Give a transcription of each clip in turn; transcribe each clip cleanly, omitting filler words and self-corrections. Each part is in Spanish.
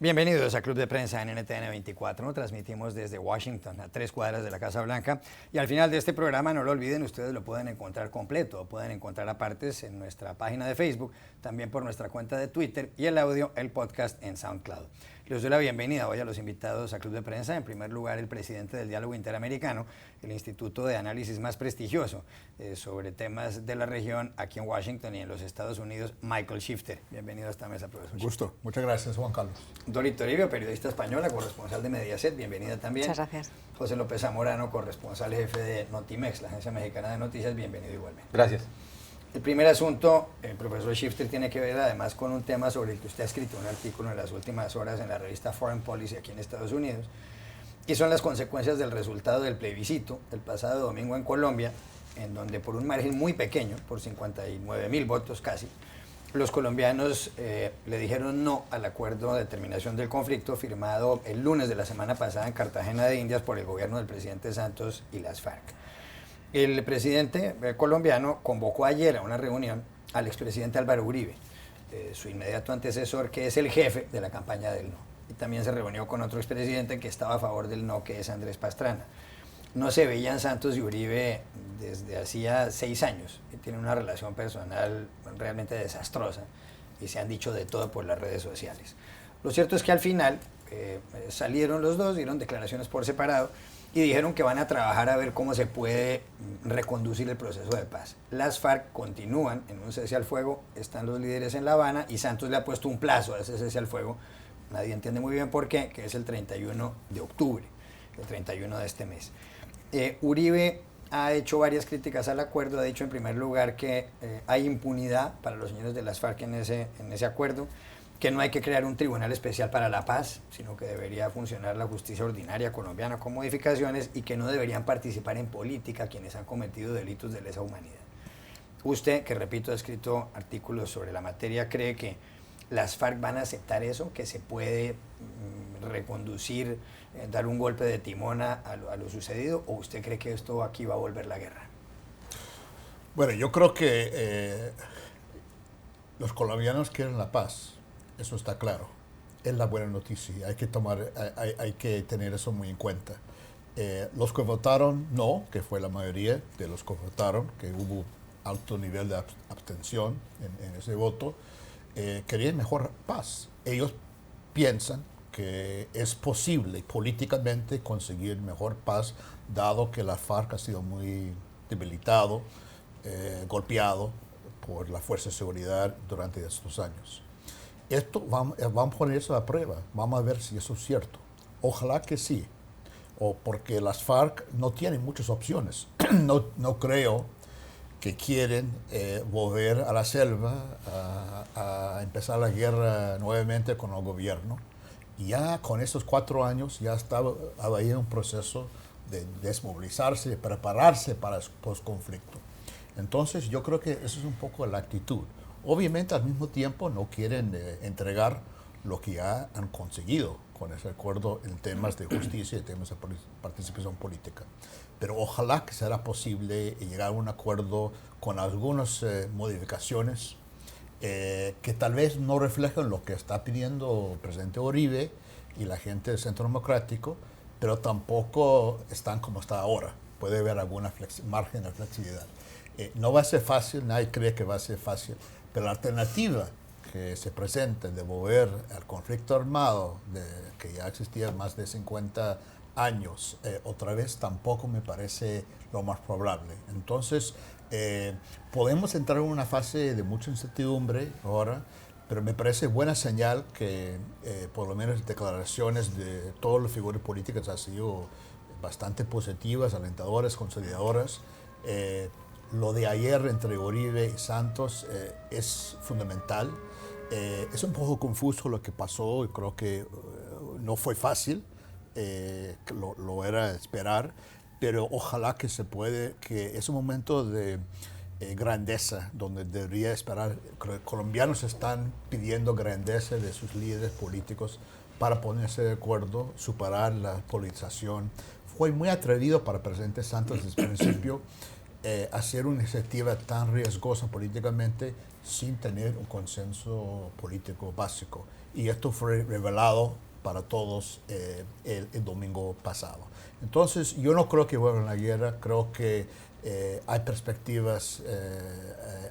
Bienvenidos a Club de Prensa en NTN 24. Transmitimos desde Washington, a 3 cuadras de la Casa Blanca. Y al final de este programa, no lo olviden, ustedes lo pueden encontrar completo, pueden encontrar apartes en nuestra página de Facebook, también por nuestra cuenta de Twitter y el audio, el podcast en SoundCloud. Les doy la bienvenida hoy a los invitados a Club de Prensa. En primer lugar, el presidente del Diálogo Interamericano, el instituto de análisis más prestigioso sobre temas de la región aquí en Washington y en los Estados Unidos, Michael Shifter. Bienvenido a esta mesa, profesor. Gusto. Muchas gracias, Juan Carlos. Dori Toribio, periodista española, corresponsal de Mediaset, bienvenida también. Muchas gracias. José López Zamorano, corresponsal jefe de Notimex, la agencia mexicana de noticias, bienvenido igualmente. Gracias. El primer asunto, el profesor Shifter, tiene que ver además con un tema sobre el que usted ha escrito un artículo en las últimas horas en la revista Foreign Policy aquí en Estados Unidos, y son las consecuencias del resultado del plebiscito del pasado domingo en Colombia, en donde por un margen muy pequeño, por 59.000 votos casi, los colombianos le dijeron no al acuerdo de terminación del conflicto firmado el lunes de la semana pasada en Cartagena de Indias por el gobierno del presidente Santos y las FARC. El presidente colombiano convocó ayer a una reunión al expresidente Álvaro Uribe, su inmediato antecesor, que es el jefe de la campaña del no. Y también se reunió con otro expresidente que estaba a favor del no, que es Andrés Pastrana. No se veían Santos y Uribe desde hacía 6 años. Tienen una relación personal realmente desastrosa y se han dicho de todo por las redes sociales. Lo cierto es que al final salieron los dos, dieron declaraciones por separado y dijeron que van a trabajar a ver cómo se puede reconducir el proceso de paz. Las FARC continúan en un cese al fuego, están los líderes en La Habana y Santos le ha puesto un plazo a ese cese al fuego, nadie entiende muy bien por qué, que es el 31 de octubre, el 31 de este mes. Uribe ha hecho varias críticas al acuerdo, ha dicho en primer lugar que hay impunidad para los señores de las FARC en ese acuerdo, que no hay que crear un tribunal especial para la paz, sino que debería funcionar la justicia ordinaria colombiana con modificaciones y que no deberían participar en política quienes han cometido delitos de lesa humanidad. Usted, que repito, ha escrito artículos sobre la materia, ¿cree que las FARC van a aceptar eso, que se puede reconducir, dar un golpe de timón a lo sucedido, o usted cree que esto aquí va a volver la guerra? Bueno, yo creo que los colombianos quieren la paz, eso está claro. Es la buena noticia, hay que tener eso muy en cuenta. Los que votaron no, que fue la mayoría de los que votaron, que hubo alto nivel de abstención en ese voto, querían mejor paz. Ellos piensan que es posible políticamente conseguir mejor paz, dado que la FARC ha sido muy debilitado, golpeado por la Fuerza de Seguridad durante estos años. Esto vamos a poner eso a prueba, vamos a ver si eso es cierto. Ojalá que sí, porque las FARC no tienen muchas opciones. No creo que quieren volver a la selva a empezar la guerra nuevamente con el gobierno. Y ya con esos 4 años ya había un proceso de desmovilizarse, de prepararse para el postconflicto. Entonces yo creo que eso es un poco la actitud. Obviamente al mismo tiempo no quieren entregar lo que ya han conseguido con ese acuerdo en temas de justicia y temas de participación política. Pero ojalá que será posible llegar a un acuerdo con algunas modificaciones que tal vez no reflejan lo que está pidiendo el presidente Uribe y la gente del Centro Democrático, pero tampoco están como está ahora. Puede haber algún margen de flexibilidad. No va a ser fácil, nadie cree que va a ser fácil, pero la alternativa que se presenta de volver al conflicto armado que ya existía más de 50 años, otra vez tampoco me parece lo más probable. Entonces, podemos entrar en una fase de mucha incertidumbre ahora, pero me parece buena señal que por lo menos declaraciones de todas las figuras políticas han sido bastante positivas, alentadoras, consolidadoras. Lo de ayer entre Uribe y Santos es fundamental. Es un poco confuso lo que pasó y creo que no fue fácil, lo era esperar, pero ojalá que se puede, que es un momento de grandeza donde debería esperar. Los colombianos están pidiendo grandeza de sus líderes políticos para ponerse de acuerdo, superar la politización. Fue muy atrevido para el presidente Santos desde el principio hacer una iniciativa tan riesgosa políticamente sin tener un consenso político básico. Y esto fue revelado para todos el domingo pasado. Entonces, yo no creo que vuelva a la guerra, creo que hay perspectivas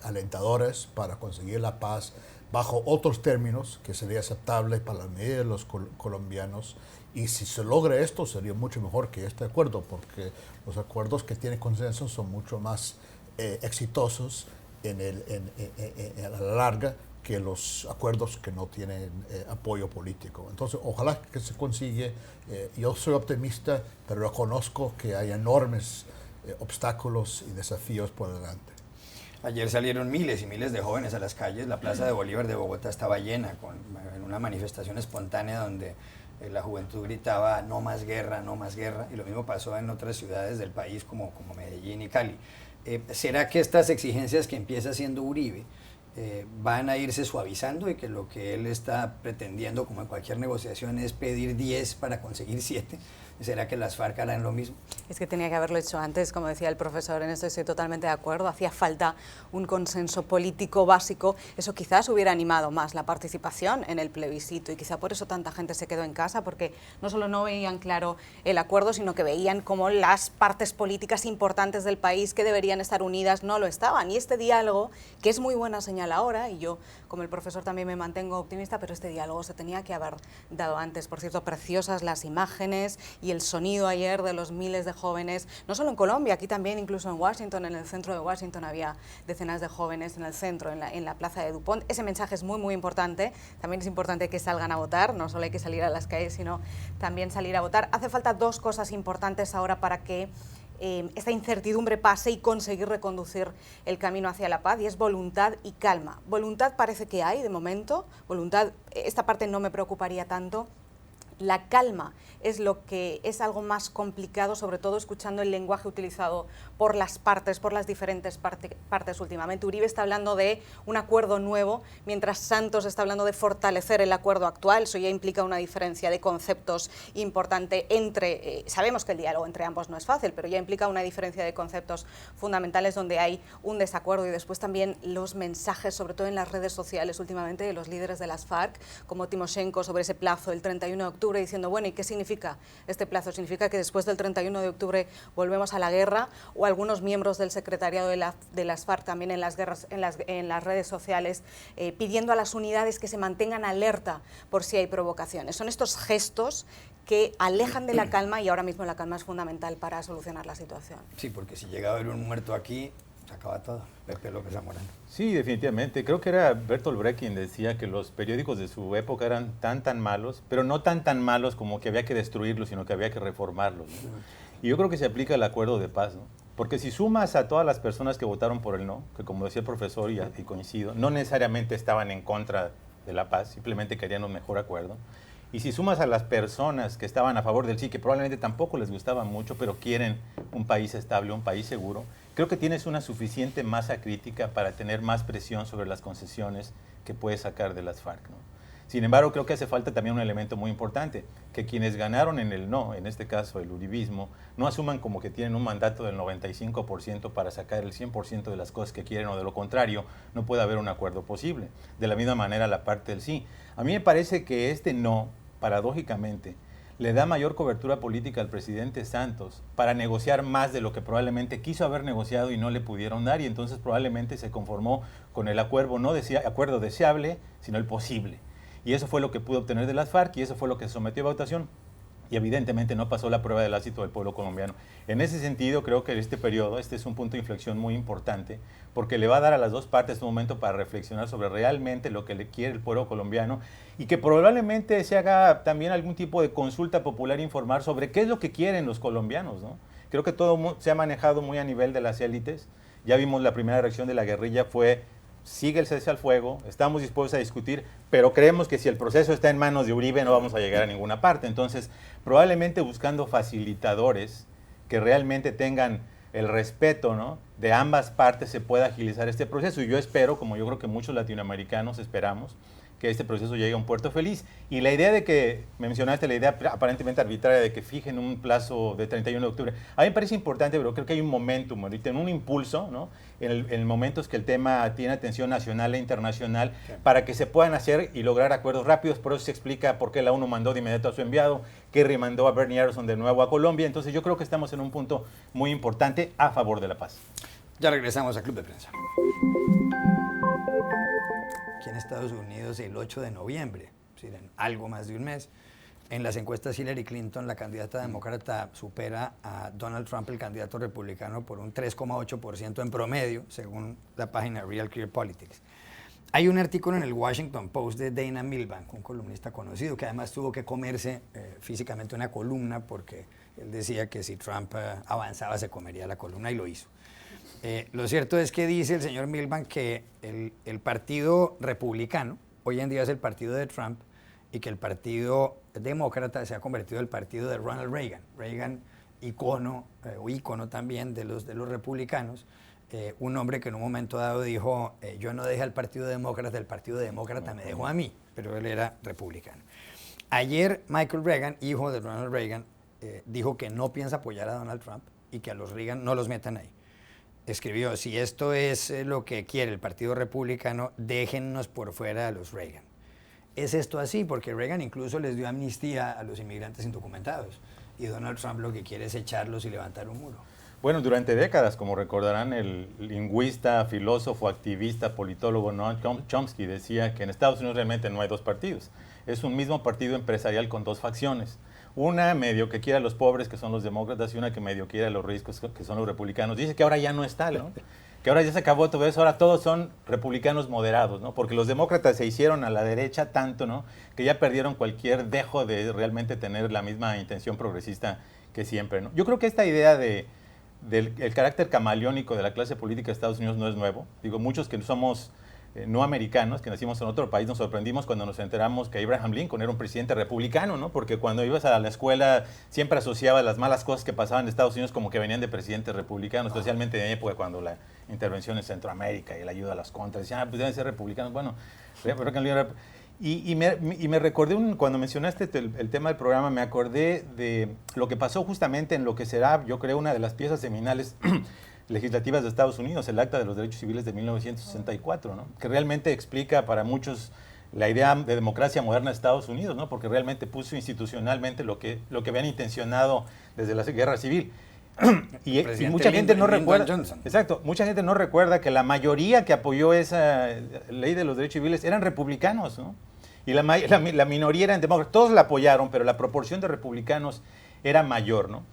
alentadoras para conseguir la paz bajo otros términos que sería aceptable para la mayoría de los colombianos. Y si se logra esto, sería mucho mejor que este acuerdo, porque los acuerdos que tienen consenso son mucho más exitosos a la larga que los acuerdos que no tienen apoyo político. Entonces, ojalá que se consiga. Yo soy optimista, pero reconozco que hay enormes obstáculos y desafíos por delante. Ayer salieron miles y miles de jóvenes a las calles. La Plaza de Bolívar de Bogotá estaba llena, en una manifestación espontánea donde la juventud gritaba no más guerra, no más guerra, y lo mismo pasó en otras ciudades del país como Medellín y Cali. ¿Será que estas exigencias que empieza haciendo Uribe van a irse suavizando y que lo que él está pretendiendo, como en cualquier negociación, es pedir 10 para conseguir 7? ¿Será que las FARC harán lo mismo? Es que tenía que haberlo hecho antes, como decía el profesor, en esto estoy totalmente de acuerdo. Hacía falta un consenso político básico. Eso quizás hubiera animado más la participación en el plebiscito y quizá por eso tanta gente se quedó en casa, porque no solo no veían claro el acuerdo, sino que veían cómo las partes políticas importantes del país que deberían estar unidas no lo estaban. Y este diálogo, que es muy buena señal ahora, y yo como el profesor también me mantengo optimista, pero este diálogo se tenía que haber dado antes. Por cierto, preciosas las imágenes y el sonido ayer de los miles de jóvenes, no solo en Colombia, aquí también, incluso en Washington, en el centro de Washington había decenas de jóvenes en el centro, en la plaza de DuPont. Ese mensaje es muy, muy importante. También es importante que salgan a votar, no solo hay que salir a las calles, sino también salir a votar. Hace falta dos cosas importantes ahora para que esta incertidumbre pase y conseguir reconducir el camino hacia la paz, y es voluntad y calma. Voluntad parece que hay de momento, voluntad, esta parte no me preocuparía tanto. La calma es lo que es algo más complicado, sobre todo escuchando el lenguaje utilizado por las partes, por las diferentes partes últimamente. Uribe está hablando de un acuerdo nuevo, mientras Santos está hablando de fortalecer el acuerdo actual. Eso ya implica una diferencia de conceptos importante entre, sabemos que el diálogo entre ambos no es fácil, pero ya implica una diferencia de conceptos fundamentales donde hay un desacuerdo. Y después también los mensajes, sobre todo en las redes sociales últimamente, de los líderes de las FARC, como Timoshenko, sobre ese plazo, el 31 de octubre, diciendo, bueno, ¿y qué significa este plazo? ¿Significa que después del 31 de octubre volvemos a la guerra? O algunos miembros del secretariado de las FARC también en las redes sociales pidiendo a las unidades que se mantengan alerta por si hay provocaciones. Son estos gestos que alejan de la calma, y ahora mismo la calma es fundamental para solucionar la situación. Sí, porque si llega a haber un muerto aquí, se acaba todo. Pepe López Zamorano. Sí, definitivamente. Creo que era Bertolt Brecht quien decía que los periódicos de su época eran tan malos, pero no tan malos como que había que destruirlos, sino que había que reformarlos, ¿no? Y yo creo que se aplica el acuerdo de paz, ¿no? Porque si sumas a todas las personas que votaron por el no, que como decía el profesor, y coincido, no necesariamente estaban en contra de la paz, simplemente querían un mejor acuerdo. Y si sumas a las personas que estaban a favor del sí, que probablemente tampoco les gustaba mucho, pero quieren un país estable, un país seguro, creo que tienes una suficiente masa crítica para tener más presión sobre las concesiones que puedes sacar de las FARC, ¿no? Sin embargo, creo que hace falta también un elemento muy importante, que quienes ganaron en el no, en este caso el uribismo, no asuman como que tienen un mandato del 95% para sacar el 100% de las cosas que quieren, o de lo contrario, no puede haber un acuerdo posible. De la misma manera la parte del sí. A mí me parece que este no, paradójicamente, le da mayor cobertura política al presidente Santos para negociar más de lo que probablemente quiso haber negociado y no le pudieron dar, y entonces probablemente se conformó con el acuerdo, no acuerdo deseable, sino el posible. Y eso fue lo que pudo obtener de las FARC, y eso fue lo que se sometió a votación. Y evidentemente no pasó la prueba del ácido del pueblo colombiano. En ese sentido, creo que este periodo, este es un punto de inflexión muy importante, porque le va a dar a las dos partes un momento para reflexionar sobre realmente lo que le quiere el pueblo colombiano, y que probablemente se haga también algún tipo de consulta popular, informar sobre qué es lo que quieren los colombianos, ¿no? Creo que todo se ha manejado muy a nivel de las élites. Ya vimos la primera reacción de la guerrilla fue: sigue el cese al fuego, estamos dispuestos a discutir, pero creemos que si el proceso está en manos de Uribe no vamos a llegar a ninguna parte. Entonces, probablemente buscando facilitadores que realmente tengan el respeto, ¿no?, de ambas partes, se pueda agilizar este proceso. Y yo espero, como yo creo que muchos latinoamericanos esperamos, que este proceso llegue a un puerto feliz. Y la idea de que, mencionaste la idea aparentemente arbitraria de que fijen un plazo de 31 de octubre, a mí me parece importante, pero creo que hay un momentum, ahorita, en un impulso, ¿no? En momentos que el tema tiene atención nacional e internacional, sí, para que se puedan hacer y lograr acuerdos rápidos. Por eso se explica por qué la ONU mandó de inmediato a su enviado, Kerry mandó a Bernie Aronson de nuevo a Colombia. Entonces yo creo que estamos en un punto muy importante a favor de la paz. Ya regresamos al Club de Prensa. Aquí en Estados Unidos, el 8 de noviembre, es decir, en algo más de un mes, en las encuestas Hillary Clinton, la candidata demócrata, supera a Donald Trump, el candidato republicano, por un 3,8% en promedio, según la página Real Clear Politics. Hay un artículo en el Washington Post de Dana Milbank, un columnista conocido, que además tuvo que comerse físicamente una columna porque él decía que si Trump avanzaba se comería la columna, y lo hizo. Lo cierto es que dice el señor Milbank que el partido republicano hoy en día es el partido de Trump y que el partido demócrata se ha convertido en el partido de Ronald Reagan. Reagan, ícono también de los republicanos, un hombre que en un momento dado dijo, yo no dejé al partido demócrata me dejó a mí, pero él era republicano. Ayer Michael Reagan, hijo de Ronald Reagan, dijo que no piensa apoyar a Donald Trump y que a los Reagan no los metan ahí. Escribió, si esto es lo que quiere el Partido Republicano, déjennos por fuera a los Reagan. ¿Es esto así? Porque Reagan incluso les dio amnistía a los inmigrantes indocumentados y Donald Trump lo que quiere es echarlos y levantar un muro. Bueno, durante décadas, como recordarán, el lingüista, filósofo, activista, politólogo Noam Chomsky decía que en Estados Unidos realmente no hay dos partidos. Es un mismo partido empresarial con dos facciones. Una medio que quiere a los pobres, que son los demócratas, y una que medio quiere a los ricos, que son los republicanos. Dice que ahora ya no está, ¿no? Que ahora ya se acabó todo eso, ahora todos son republicanos moderados, ¿no? Porque los demócratas se hicieron a la derecha tanto, ¿no? Que ya perdieron cualquier dejo de realmente tener la misma intención progresista que siempre, ¿no? Yo creo que esta idea del carácter camaleónico de la clase política de Estados Unidos no es nuevo. Digo, muchos que somos no americanos, que nacimos en otro país, nos sorprendimos cuando nos enteramos que Abraham Lincoln era un presidente republicano, ¿no? Porque cuando ibas a la escuela siempre asociabas las malas cosas que pasaban en Estados Unidos como que venían de presidentes republicanos, especialmente en época cuando la intervención en Centroamérica y la ayuda a las contras, decían, pues deben ser republicanos. Bueno, y me recordé, cuando mencionaste el tema del programa, me acordé de lo que pasó justamente en lo que será, yo creo, una de las piezas seminales legislativas de Estados Unidos, el Acta de los Derechos Civiles de 1964, ¿no? Que realmente explica para muchos la idea de democracia moderna de Estados Unidos, ¿no? Porque realmente puso institucionalmente lo que habían intencionado desde la guerra civil. y mucha gente no recuerda, exacto, mucha gente no recuerda que la mayoría que apoyó esa ley de los derechos civiles eran republicanos, ¿no? Y la minoría eran demócratas. Todos la apoyaron, pero la proporción de republicanos era mayor, ¿no?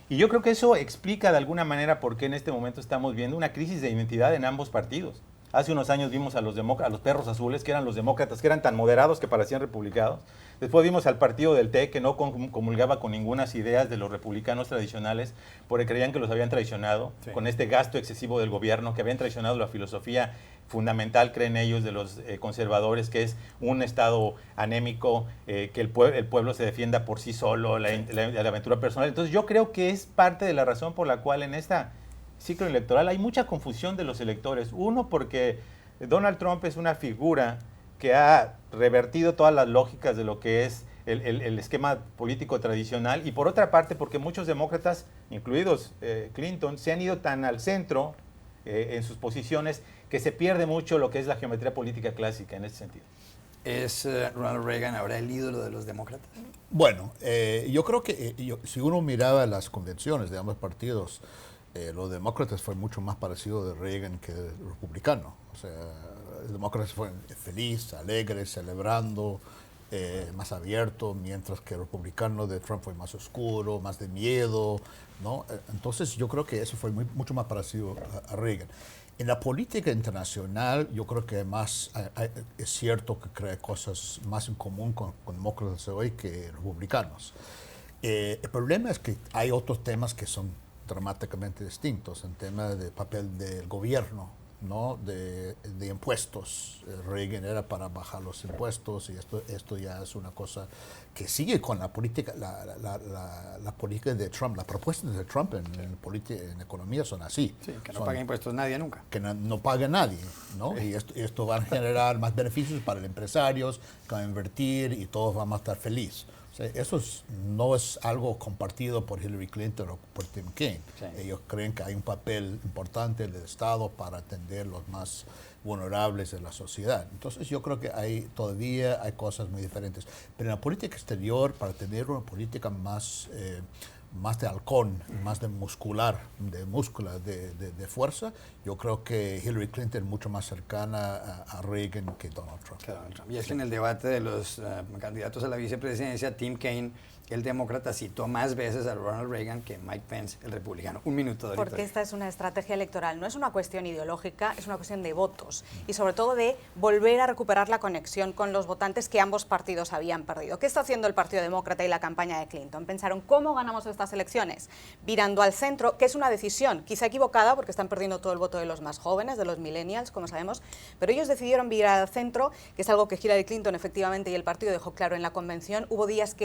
Y yo creo que eso explica de alguna manera por qué en este momento estamos viendo una crisis de identidad en ambos partidos. Hace unos años vimos a los perros azules, que eran los demócratas, que eran tan moderados que parecían republicanos. Después vimos al partido del TEC, que no comulgaba con ninguna ideas de los republicanos tradicionales, porque creían que los habían traicionado, sí, con este gasto excesivo del gobierno, que habían traicionado la filosofía fundamental, creen ellos, de los conservadores, que es un Estado anémico, que el pueblo se defienda por sí solo, la aventura personal. Entonces yo creo que es parte de la razón por la cual en este ciclo electoral hay mucha confusión de los electores. Uno, porque Donald Trump es una figura que ha revertido todas las lógicas de lo que es el esquema político tradicional, y por otra parte porque muchos demócratas, incluidos Clinton, se han ido tan al centro en sus posiciones que se pierde mucho lo que es la geometría política clásica en ese sentido. ¿Es Ronald Reagan ahora el ídolo de los demócratas? Bueno, yo creo que si uno miraba las convenciones de ambos partidos, los demócratas fue mucho más parecido de Reagan que de republicano. O sea, los demócratas fueron felices, alegres, celebrando, más abiertos, mientras que el republicano de Trump fue más oscuro, más de miedo, ¿no? Entonces yo creo que eso fue mucho más parecido a Reagan. En la política internacional yo creo que es cierto que crea cosas más en común con demócratas hoy que republicanos. El problema es que hay otros temas que son dramáticamente distintos, en tema del papel del gobierno, ¿no? de impuestos. Reagan era para bajar los impuestos y esto ya es una cosa que sigue con la política, la política de Trump. Las propuestas de Trump en economía son así. Sí, que no pague impuestos nadie nunca. Que no pague nadie, ¿no? Y esto va a generar más beneficios para los empresarios, que van a invertir y todos vamos a estar felices. O sea, eso no es algo compartido por Hillary Clinton o por Tim Kaine. Sí. Ellos creen que hay un papel importante del Estado para atender los más vulnerables de la sociedad. Entonces yo creo que todavía hay cosas muy diferentes. Pero en la política exterior, para tener una política más de halcón, más de muscular, de fuerza, yo creo que Hillary Clinton es mucho más cercana a Reagan que Donald Trump. Y es que en el debate de los candidatos a la vicepresidencia, Tim Kaine, el demócrata, citó más veces a Ronald Reagan que Mike Pence, el republicano. Un minuto de Porque esta es una estrategia electoral, no es una cuestión ideológica, es una cuestión de votos y sobre todo de volver a recuperar la conexión con los votantes que ambos partidos habían perdido. ¿Qué está haciendo el Partido Demócrata y la campaña de Clinton? Pensaron, ¿cómo ganamos estas elecciones? Virando al centro, que es una decisión quizá equivocada porque están perdiendo todo el voto de los más jóvenes, de los millennials, como sabemos, pero ellos decidieron virar al centro, que es algo que Hillary Clinton efectivamente y el partido dejó claro en la convención. Hubo días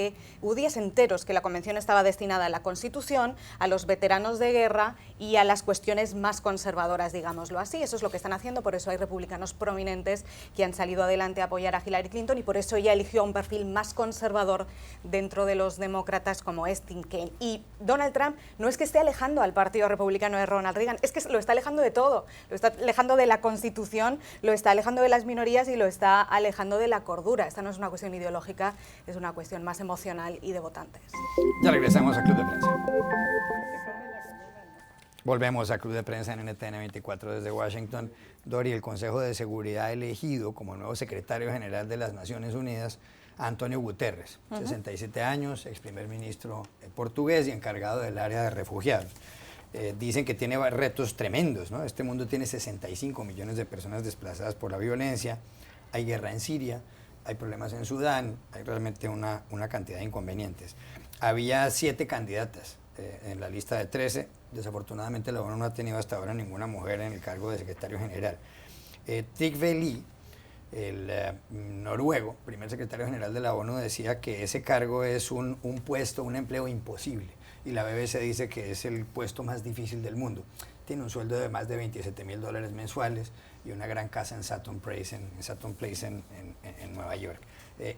enteros que la convención estaba destinada a la Constitución, a los veteranos de guerra y a las cuestiones más conservadoras, digámoslo así. Eso es lo que están haciendo, por eso hay republicanos prominentes que han salido adelante a apoyar a Hillary Clinton y por eso ella eligió a un perfil más conservador dentro de los demócratas como es Tim Kaine. Y Donald Trump no es que esté alejando al Partido Republicano de Ronald Reagan, es que lo está alejando de todo, lo está alejando de la Constitución, lo está alejando de las minorías y lo está alejando de la cordura. Esta no es una cuestión ideológica, es una cuestión más emocional y de votantes. Ya regresamos a Club de Prensa. Volvemos a Club de Prensa en NTN 24 desde Washington. Dori, el Consejo de Seguridad ha elegido como nuevo secretario general de las Naciones Unidas a Antonio Guterres, 67 años, ex primer ministro portugués y encargado del área de refugiados. Dicen que tiene retos tremendos, ¿no? Este mundo tiene 65 millones de personas desplazadas por la violencia, hay guerra en Siria, hay problemas en Sudán, hay realmente una cantidad de inconvenientes. Había 7 candidatas en la lista de 13. Desafortunadamente la ONU no ha tenido hasta ahora ninguna mujer en el cargo de secretario general. Trygve Lie, el noruego, primer secretario general de la ONU, decía que ese cargo es un puesto, un empleo imposible. Y la BBC dice que es el puesto más difícil del mundo. Tiene un sueldo de más de $27,000 mensuales y una gran casa en Sutton Place, en Nueva York.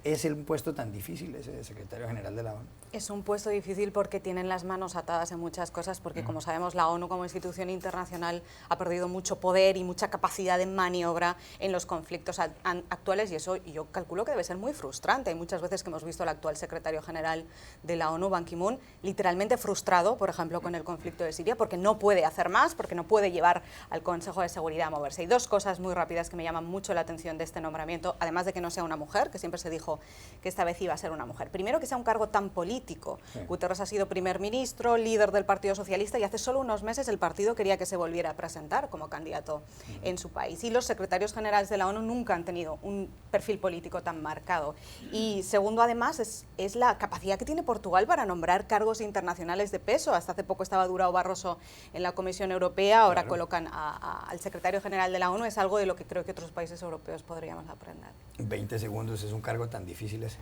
¿Es un puesto tan difícil ese de secretario general de la ONU? Es un puesto difícil porque tienen las manos atadas en muchas cosas, porque como sabemos la ONU como institución internacional ha perdido mucho poder y mucha capacidad de maniobra en los conflictos actuales y eso yo calculo que debe ser muy frustrante. Hay muchas veces que hemos visto al actual secretario general de la ONU, Ban Ki-moon, literalmente frustrado, por ejemplo, con el conflicto de Siria, porque no puede hacer más, porque no puede llevar al Consejo de Seguridad a moverse. Hay 2 cosas muy rápidas que me llaman mucho la atención de este nombramiento, además de que no sea una mujer, que siempre se dijo que esta vez iba a ser una mujer. Primero, que sea un cargo tan político. Sí. Guterres ha sido primer ministro, líder del Partido Socialista y hace solo unos meses el partido quería que se volviera a presentar como candidato en su país. Y los secretarios generales de la ONU nunca han tenido un perfil político tan marcado. Y segundo, además, es la capacidad que tiene Portugal para nombrar cargos internacionales de peso. Hasta hace poco estaba Durão Barroso en la Comisión Europea, ahora colocan al secretario general de la ONU. Es algo de lo que creo que otros países europeos podríamos aprender. 20 segundos, es un cargo tan difícil ese.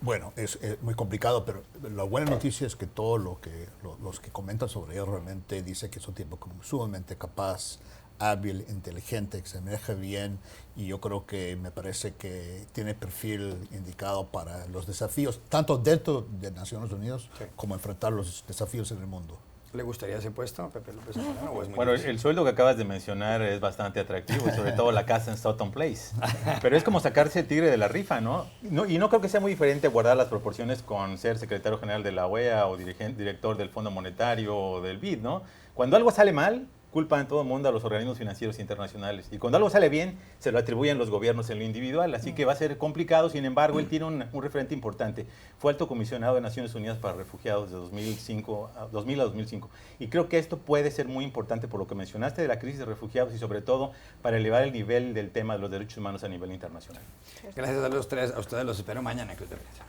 Bueno, es muy complicado, pero la buena noticia es que todos los que comentan sobre él realmente dicen que es un tipo sumamente capaz, hábil, inteligente, que se maneja bien y yo creo que me parece que tiene perfil indicado para los desafíos, tanto dentro de Naciones Unidas como enfrentar los desafíos en el mundo. ¿Le gustaría ese puesto a Pepe López Obrador? ¿O es muy bueno, difícil? El sueldo que acabas de mencionar es bastante atractivo y sobre todo la casa en Sutton Place. Pero es como sacarse el tigre de la rifa, ¿no? Y no creo que sea muy diferente guardar las proporciones con ser secretario general de la OEA o director del Fondo Monetario o del BID, ¿no? Cuando algo sale mal, culpan todo el mundo a los organismos financieros internacionales. Y cuando algo sale bien, se lo atribuyen los gobiernos en lo individual. Así que va a ser complicado. Sin embargo, él tiene un referente importante. Fue alto comisionado de Naciones Unidas para Refugiados de 2000 a 2005. Y creo que esto puede ser muy importante por lo que mencionaste de la crisis de refugiados y sobre todo para elevar el nivel del tema de los derechos humanos a nivel internacional. Gracias a los tres. A ustedes los espero mañana en Club de Prensa.